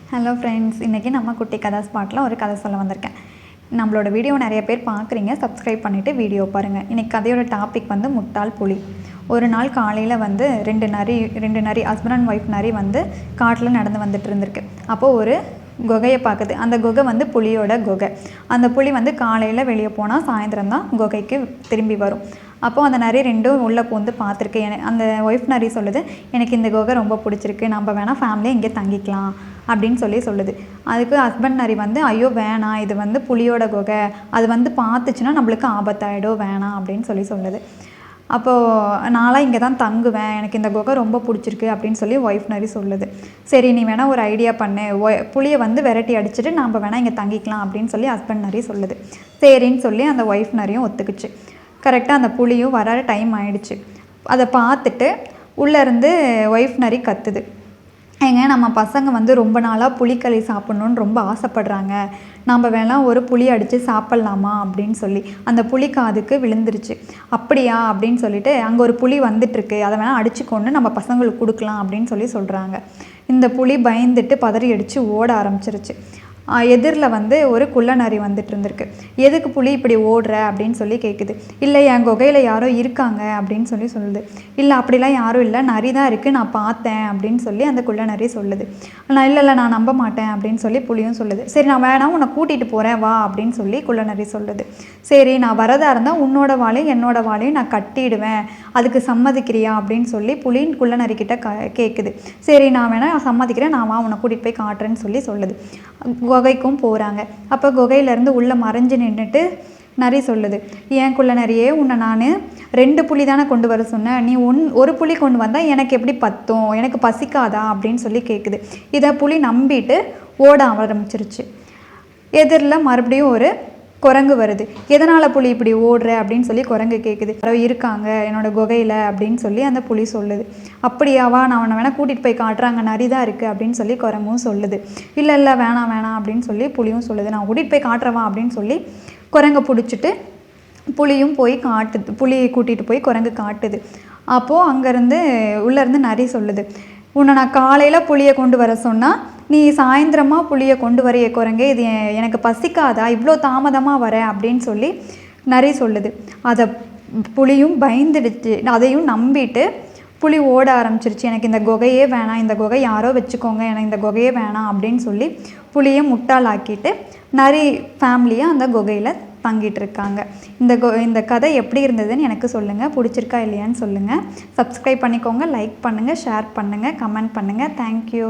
Hello friends, இன்றைக்கி நம்ம குட்டி கதை ஸ்பாட்டில் ஒரு கதை சொல்ல வந்திருக்கேன். நம்மளோட வீடியோ நிறைய பேர் பார்க்குறீங்க, சப்ஸ்கிரைப் பண்ணிவிட்டு வீடியோ பாருங்கள். இன்றைக்கி கதையோட டாபிக் வந்து முட்டாள் புலி. ஒரு நாள் காலையில் வந்து ரெண்டு நரி ஹஸ்பண்ட் அண்ட் ஒய்ஃப் நரி வந்து காட்டில் நடந்து வந்துட்டு இருந்திருக்கு. அப்போது ஒரு குகையை பார்க்குது. அந்த குகை வந்து புலியோட குகை. அந்த புலி வந்து காலையில் வெளியே போனால் சாயந்தரம் தான் குகைக்கு திரும்பி வரும். அப்போது அந்த நரி ரெண்டும் உள்ளே பூந்து பார்த்துருக்கு. அந்த ஒய்ஃப் நரி சொல்லுது, எனக்கு இந்த குகை ரொம்ப பிடிச்சிருக்கு, நம்ம வேணால் ஃபேமிலியை இங்கே தங்கிக்கலாம் அப்படின்னு சொல்லுது. அதுக்கு ஹஸ்பண்ட் நரி வந்து, ஐயோ வேணாம், இது வந்து புலியோட குகை, அது வந்து பார்த்துச்சுன்னா நம்மளுக்கு ஆபத்தாயிடும், வேணாம் அப்படின்னு சொல்லுது. அப்போது நான்லாம் இங்கே தான் தங்குவேன், எனக்கு இந்த குகை ரொம்ப பிடிச்சிருக்கு அப்படின்னு சொல்லி ஒய்ஃப் நரி சொல்லுது. சரி, நீ வேணால் ஒரு ஐடியா பண்ணு, புளியை வந்து விரட்டி அடிச்சுட்டு நம்ம வேணால் இங்கே தங்கிக்கலாம் அப்படின்னு சொல்லி ஹஸ்பண்ட் நரி சொல்லுது. சரின்னு சொல்லி அந்த ஒய்ஃப் நரியும் ஒத்துக்குச்சு. கரெக்டாக அந்த புளியும் வர டைம் ஆயிடுச்சு. அதை பார்த்துட்டு உள்ளேருந்து ஒய்ஃப் நரி கத்துது, ஏங்க நம்ம பசங்க வந்து ரொம்ப நாளாக புளிக்களி சாப்பிட்ணுன்னு ரொம்ப ஆசைப்படுறாங்க, நம்ம வேணால் ஒரு புளி அடித்து சாப்பிட்லாமா அப்படின்னு சொல்லி. அந்த புளி காதுக்கு விழுந்துருச்சு. அப்படியா அப்படின்னு சொல்லிட்டு, அங்கே ஒரு புளி வந்துட்டுருக்கு, அதை வேணால் அடிச்சுக்கொண்டு நம்ம பசங்களுக்கு கொடுக்கலாம் அப்படின்னு சொல்கிறாங்க. இந்த புளி பயந்துட்டு பதறி அடித்து ஓட ஆரம்பிச்சிருச்சு. எதிரில் வந்து ஒரு குள்ள நரி வந்துட்டு இருந்திருக்கு. எதுக்கு புலி இப்படி ஓடுற அப்படின்னு சொல்லி கேட்குது. இல்லை, என் குகையில் யாரோ இருக்காங்க அப்படின்னு சொல்லுது. இல்லை, அப்படிலாம் யாரும் இல்லை, நரி தான் இருக்குது, நான் பார்த்தேன் அப்படின்னு சொல்லி அந்த குள்ள நரி சொல்லுது. இல்லை, நான் நம்ப மாட்டேன் அப்படின்னு சொல்லி புலியும் சொல்லுது. சரி, நான் வேணாம், உன்னை கூட்டிகிட்டு போகிறேன் வா அப்படின்னு சொல்லி குள்ள நரி சொல்லுது. சரி, நான் வரதா இருந்தால் உன்னோட வாழையும் என்னோட வாழையும் நான் கட்டிடுவேன், அதுக்கு சம்மதிக்கிறியா அப்படின்னு சொல்லி புலின் குள்ள நரிக்கிட்ட கேட்குது. சரி, நான் வேணால் சம்மதிக்கிறேன், நான் வா உன்னை கூட்டிகிட்டு போய் காட்டுறேன்னு சொல்லுது. குகைக்கும் போகிறாங்க. அப்போ குகையிலேருந்து உள்ளே மறைஞ்சு நின்றுட்டு நரி சொல்லுது, ஏன் குள்ள நரியே, உன்னை நான் 2 புலி தானே கொண்டு வர சொன்னேன், நீ ஒரு புலி கொண்டு வந்தால் எனக்கு எப்படி பத்தும், எனக்கு பசிக்காதா அப்படின்னு சொல்லி கேட்குது. இதை புலி நம்பிட்டு ஓட ஆரம்பிச்சிருச்சு. எதிரில் மறுபடியும் ஒரு குரங்கு வருது. எதனால் புலி இப்படி ஓடுற அப்படின்னு சொல்லி குரங்கு கேட்குது. யாரோ இருக்காங்க என்னோட குகையில் அப்படின்னு சொல்லி அந்த புலி சொல்லுது. அப்படியாவா, நான் அவனை வேணால் கூட்டிகிட்டு போய் காட்டுறாங்க, நரி தான் இருக்குது அப்படின்னு சொல்லி குரங்கும் சொல்லுது. இல்லை வேணாம் அப்படின்னு சொல்லி புலியும் சொல்லுது. நான் கூட்டிகிட்டு போய் காட்டுறவா அப்படின்னு சொல்லி குரங்கை பிடிச்சிட்டு புலியும் போய் காட்டுது. புலியை கூட்டிகிட்டு போய் குரங்கு காட்டுது. அப்போது அங்கேருந்து உள்ளேருந்து நரி சொல்லுது, உன்னை நான் காலையில் புளியை கொண்டு வர சொன்னால் நீ சாயந்தரமாக புளியை கொண்டு வரைய குரங்கே, இது எனக்கு பசிக்காதா, இவ்வளோ தாமதமாக வர அப்படின்னு சொல்லி நரி சொல்லுது. அதை புலியும் பயந்துடுச்சு. அதையும் நம்பிட்டு புலி ஓட ஆரம்பிச்சிருச்சு. எனக்கு இந்த குகையே வேணாம், இந்த குகை யாரோ வச்சுக்கோங்க, எனக்கு இந்த குகையே வேணாம் அப்படின்னு சொல்லி புலியை முட்டாளாக்கிட்டு நரி ஃபேமிலியாக அந்த குகையில் தங்கிட்டு இருக்காங்க. இந்த கதை எப்படி இருந்ததுன்னு எனக்கு சொல்லுங்கள், பிடிச்சிருக்கா இல்லையான்னு சொல்லுங்கள். சப்ஸ்கிரைப் பண்ணிக்கோங்க, லைக் பண்ணுங்கள், ஷேர் பண்ணுங்கள், கமெண்ட் பண்ணுங்கள். தேங்க்யூ.